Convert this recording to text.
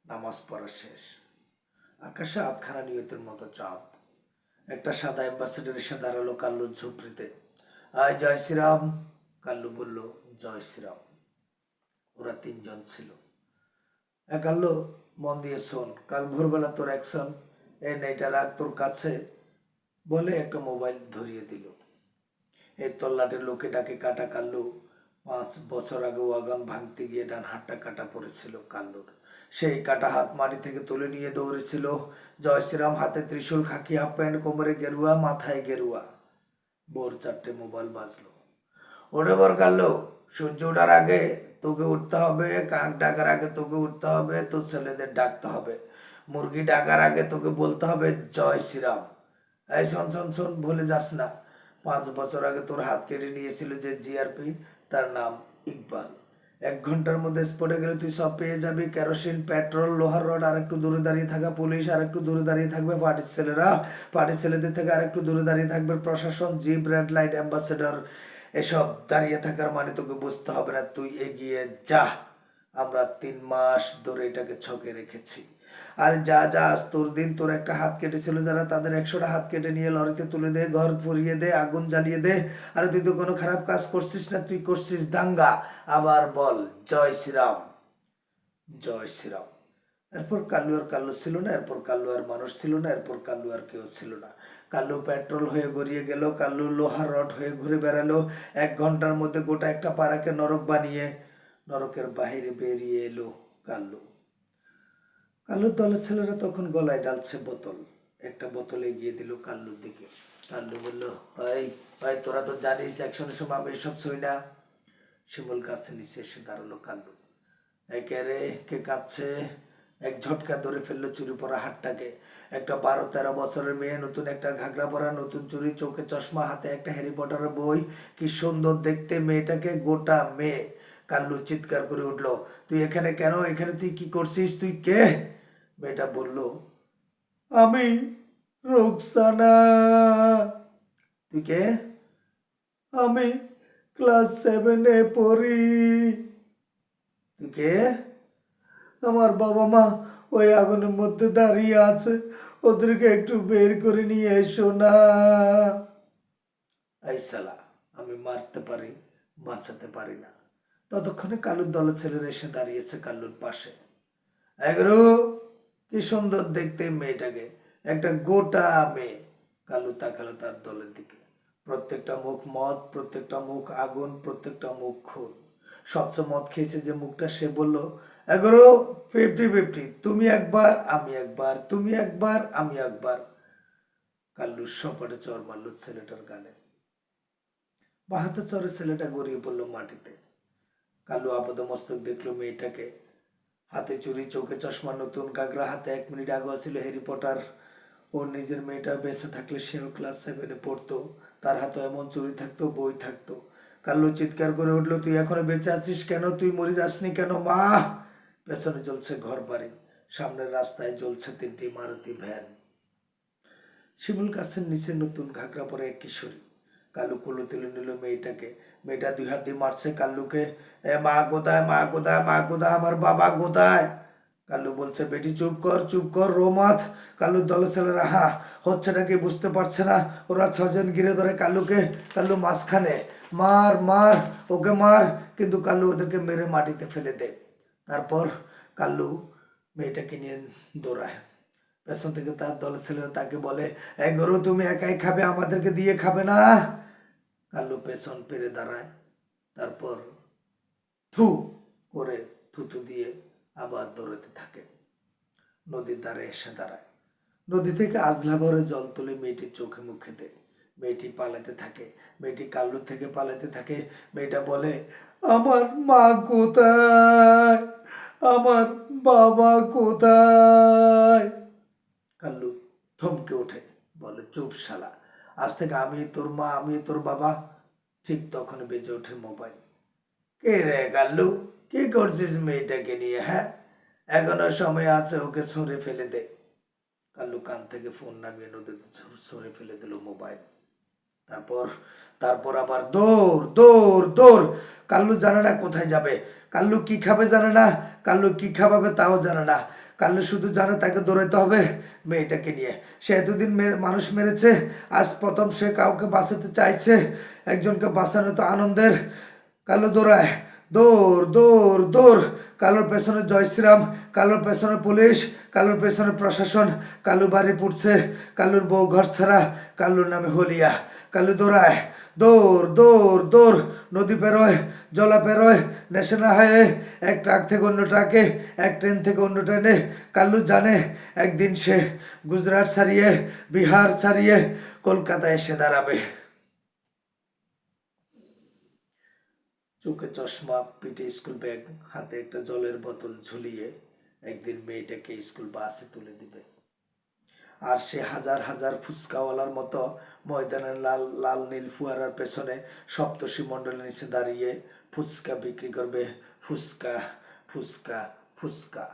নামাজ পড়া শেষ। আকাশে আধখানা নিয়তের মতো চাঁদ। একটা সাদা অ্যাম্বাসেডর এসে দাঁড়ালো কাল্লুর ঝুপড়িতে। আয় জয় শ্রীরাম। কাল্লু বলল, জয় শ্রীরাম। ওরা তিনজন ছিল। কাল্লু, মন দিয়ে শোন, কাল ভোরবেলা তোর অ্যাকশন। এটা রাখ তোর কাছে, বলে একটা মোবাইল ধরিয়ে দিল। এই তল্লাটের লোকে ডাকে কাটা কাল্লু। 5 বছর আগে ওয়াগন ভাঙতে গিয়ে ডান হাতটা কাটা পড়েছিল কাল্লুর। সেই কাটা হাত মাটি থেকে তুলে নিয়ে দৌড়েছিল। জয় শ্রীরাম, হাতে ত্রিশূল, খাকি হাফ প্যান্ট, কোমরে গেরুয়া, মাথায় গেরুয়া। ভোর 4টে মোবাইল বাজলো। ওঠে পর কাল্লু, সূর্য ওঠার আগে তোকে উঠতে হবে, কাক ডাকার আগে তোকে উঠতে হবে, তোর ছেলেদের ডাকতে হবে, মুরগি ডাকার আগে তোকে বলতে হবে জয় শ্রীরাম। এই শোন শোন শোন, ভুলে যাস না, 5 বছর আগে তোর হাত কেটে নিয়েছিল যে জিআরপি, তার নাম ইকবাল। 1 ঘন্টার মধ্যে স্পটে গেলে তুই সব পেয়ে যাবি, কেরোসিন, পেট্রোল, লোহার রড, আর একটু দূরে দাঁড়িয়ে থাকা পুলিশ, আর একটু দূরে দাঁড়িয়ে থাকবে পার্টির ছেলেরা, পার্টির ছেলেদের থেকে আর একটু দূরে দাঁড়িয়ে থাকবে প্রশাসন, জিপ, রেড লাইট, অ্যাম্বাসেডর। এসব দাঁড়িয়ে থাকার মানে তোকে বুঝতে হবে না, তুই এগিয়ে যা। আমরা 3 মাস ধরে এটাকে ছকে রেখেছি। আর যা যা, আজ তোর দিন। তোর একটা হাত কেটেছিল যারা, তাদের 100টা হাত কেটে নিয়ে লরিতে তুলে দে, ঘর পুড়িয়ে দে, আগুন জ্বালিয়ে দে। আর তুই তো কোনো খারাপ কাজ করছিস না, তুই করছিস দাঙ্গা। আবার বল জয় শ্রীরাম, জয় শ্রীরাম। এরপর কাল্লু আর কাল্লু ছিল না, এরপর কাল্লু আর মানুষ ছিল না, এরপর কাল্লু আর কেউ ছিল না। কাল্লু পেট্রোল হয়ে গড়িয়ে গেল, কাল্লু লোহার রড হয়ে ঘুরে বেড়ালো। 1 ঘন্টার মধ্যে গোটা একটা পাড়াকে নরক বানিয়ে নরকের বাহিরে বেরিয়ে এলো কাল্লু। কাল্লুর দলের ছেলেরা তখন গলায় ডালছে বোতল। একটা বোতল এগিয়ে দিল কাল্লুর দিকে। কাল্লু বলল, ভাই ভাই, তোরা তো জানিস অ্যাকশনের সময় আমি এসব ছুঁই না। শিমুল গাছের নিচে এসে দাঁড়ালো কাল্লু। কে রে, কে কাঁদছে? এক ঝটকা ধরে ফেললো চুরি পরা হাতটাকে। একটা 12-13 বছরের মেয়ে, নতুন একটা ঘাগরা পরা, নতুন চুরি, চোখে চশমা, হাতে একটা হ্যারি পটারের বই। কি সুন্দর দেখতে মেয়েটাকে, গোটা মেয়ে। কাল্লু চিৎকার করে উঠলো, তুই এখানে কেন? এখানে তুই কি করছিস? তুই কে? মেয়েটা বলল, আমি রোকসানা। তুই কে? আমি ক্লাস 7-এ পড়ি। তুই কে? আমার বাবা মা ওই আগুনের মধ্যে দাঁড়িয়ে আছে, ওদেরকে একটু বের করে নিয়ে এসো না। এই শালা, আমি মারতে পারি, বাঁচাতে পারি না। ততক্ষণে কালুর দলের ছেলেরা এসে দাঁড়িয়েছে কাল্লুর পাশে। এগরো, কি সুন্দর দেখতে মেয়েটাকে, একটা গোটা মেয়ে। কালু তাকালো তার দলের দিকে। প্রত্যেকটা মুখ মদ, প্রত্যেকটা মুখ আগুন, প্রত্যেকটা মুখ খুন। সবচেয়ে মদ খেয়েছে যে মুখটা, সে বলল, এগারো, 50-50, তুমি একবার আমি একবার, তুমি একবার আমি একবার। কাল্লুর সপাটে চর মারল ছেলেটার গালে। বাহাতে চরে ছেলেটা গড়িয়ে পড়লো মাটিতে। কাল্লু আপাত মস্তক দেখলো মেয়েটাকে। হাতে চুরি, চোখে চশমা, নতুন ঘাগরা, হাতে 1 মিনিট আগে ছিল হ্যারি পটার। ওর নিজের মেয়েটা বেঁচে থাকলে সেও ক্লাস 7-এ পড়তো, তার হাতে এমন চুরি থাকতো, বই থাকতো। কাল্লু চিৎকার করে উঠলো, তুই এখনো বেঁচে আছিস কেন? তুই মরে যাসনি কেন? মা! পেছনে জ্বলছে ঘর বাড়ি, সামনের রাস্তায় জ্বলছে 3টি মারুতি ভ্যান। শিমুল গাছের নিচে নতুন ঘাগরা পরে এক কিশোরী। কাল্লু কুলো তুলে নিল মেয়েটাকে। মেয়েটা 2 হাত দিয়ে মারছে কাল্লুকে। এ মা কোথায়, মা কোথায়, মা কোথায়, আমার বাবা কোথায়? কাল্লু বলছে, বেটি চুপ কর রোমাত। কাল্লুর দলের ছেলেরা হচ্ছে নাকি বুঝতে পারছে না। ওরা 6জন ঘিরে ধরে কাল্লুকে। কাল্লু মাঝখানে। মার মার, ওকে মার। কিন্তু কাল্লু ওদেরকে মেরে মাটিতে ফেলে দেয়। তারপর কাল্লু মেয়েটাকে নিয়ে দৌড়ায়। পেছন থেকে তার দলের ছেলেরা তাকে বলে, এই গরু, তুমি একাই খাবে, আমাদেরকে দিয়ে খাবে না? কাল্লু পেছন পেরে দাঁড়ায়। তারপর থু করে থুতু দিয়ে আবার দৌড়াতে থাকে। নদীর ধারে এসে দাঁড়ায়। নদী থেকে আজলা ভরে জল তুলে মেয়েটির চোখে মুখে দেয়। মেয়েটি পালাতে থাকে। মেয়েটি কাল্লু থেকে পালাতে থাকে। মেয়েটা বলে, আমার মা কোথায়, আমার বাবা কোথায়? কাল্লু থমকে ওঠে, বলে, চুপ শালা, আজ থেকে আমি তোর মা, আমি তোর বাবা। ঠিক তখন বেজে ওঠে মোবাইল। কে রে কাল্লু, কি করছিস মেয়েটাকে নিয়ে? হ্যাঁ, এখনো সময় আছে, ওকে ছুঁড়ে ফেলে দে। কাল্লু কান থেকে ফোন নামিয়ে নদীতে ছুঁড়ে ফেলে দিল মোবাইল। তারপর তারপর আবার দৌড় দৌড় দৌড়। কাল্লু জানে না কোথায় যাবে, কাল্লু কি খাবে জানে না, কাল্লু কি খাওয়াবে তাও জানে না। কাল্লু শুধু জানে তাকে দৌড়াতে হবে মেয়েটাকে নিয়ে। সে এতদিন মানুষ মেরেছে, আজ প্রথম সে কাউকে বাঁচাতে চাইছে। একজনকে বাঁচানো তো আনন্দের। কাল্লু দৌড়ায়, দৌড় দৌড় দৌড়। কালুর পেছনে জয় শ্রীরাম, কালুর পেছনে পুলিশ, কালুর পেছনে প্রশাসন। কালু বাড়ি পড়ছে, কালুর বউ ঘর ছাড়া, কালুর নামে হলিয়া। কালু দৌড়ায়, দৌড় দৌড় দৌড়। নদী পেরোয়, জলা পেরোয়, ন্যাশনাল হাইওয়ে, এক ট্রাক থেকে অন্য ট্রাকে, এক ট্রেন থেকে অন্য ট্রেনে। কাল্লু জানে একদিন সে গুজরাট ছাড়িয়ে, বিহার ছাড়িয়ে কলকাতায় এসে দাঁড়াবে। চোখে চশমা, পিঠে স্কুল ব্যাগ, হাতে একটা জলের বোতল ঝুলিয়ে একদিন মেয়েটাকে স্কুল বাসে তুলে দিবে। আর সে হাজার হাজার ফুচকাওয়ালার মতো ময়দানের লাল লাল নীল ফুয়ারার পেছনে সপ্তর্ষি মণ্ডলের নিচে দাঁড়িয়ে ফুচকা বিক্রি করবে। ফুচকা ফুচকা ফুচকা।